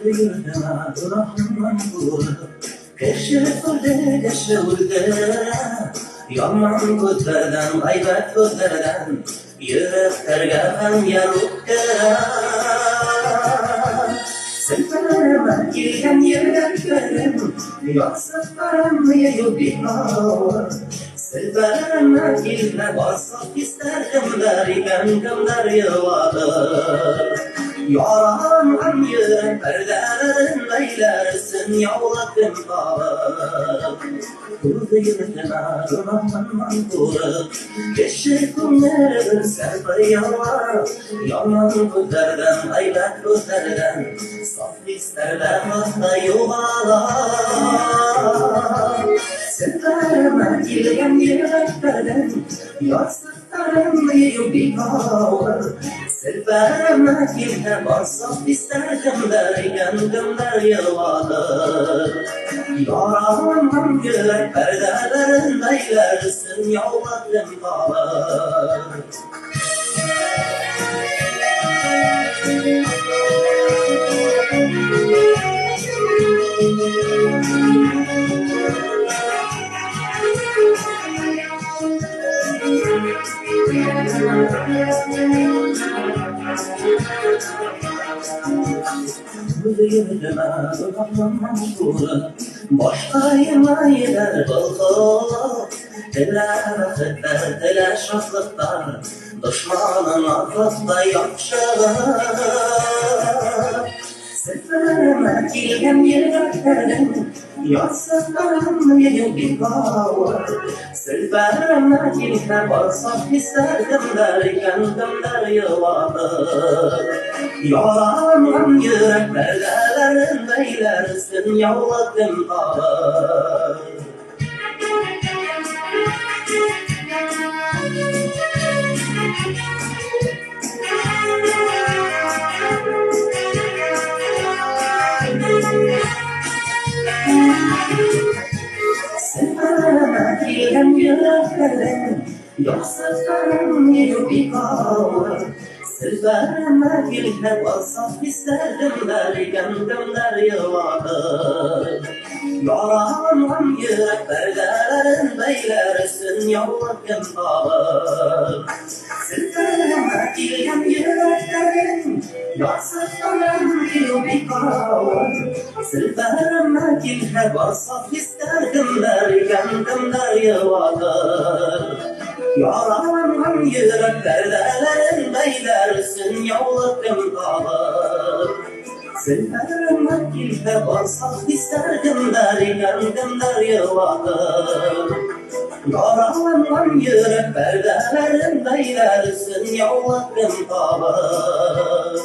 Yurduna durahman buru Keşif oldu keşivurdu Yaman kutlardan, gaybat kutlardan Yüreklerge ben yarukta Sırtlarıma girgen yüreklerim Yaksıklarım yok bihar Sırtlarıma girgen basıp isterdim Derken yıvadır Yaran yürek perderin beylersin yavladım kalır Kurdu yürütüme durmanman kurur Keşif kumları serpar yalvar Yaman kutlardan, aybat kutlardan Saf isterler hasta yuvalar Sırtlarıma girgen yüreklerden Yarsıklarım yok bir kavur Sırtlarıma girgen basıp isterdim derken yıvadır Yaramam yürek perdelerin beylersin yavladım kalır Yürüme durmanman kuru Başka yemeğler buldu Dile vakitler, dile şahlıklar Düşmanın aklıkta yakşır Sırtlarıma girgen yüreklerim Yarsıklarım yok bir kavur Sırtlarıma girgen basıp isterdim derken yıvadır Yalanlan yürek perdelerin beylersin yavladım kalır Sırtlarıma girgen yüreklerim Yaksıklarım yok bir kavur Sırtlarıma girgen basıp isterdim derken yıvadır Yalanlan yürek perdelerin beylersin yavladım kalır Sırtlarıma girgen yüreklerim Yaksıklarım yok bir kavur Sırtlarıma girgen basıp isterdim derken yıvadır Yalanlan yürek perdelerin beylersin yavladım kalır Sırtlarıma girgen basıp isterdim derken yıvadır Yalanlan yürek perdelerin beylersin yavladım kalır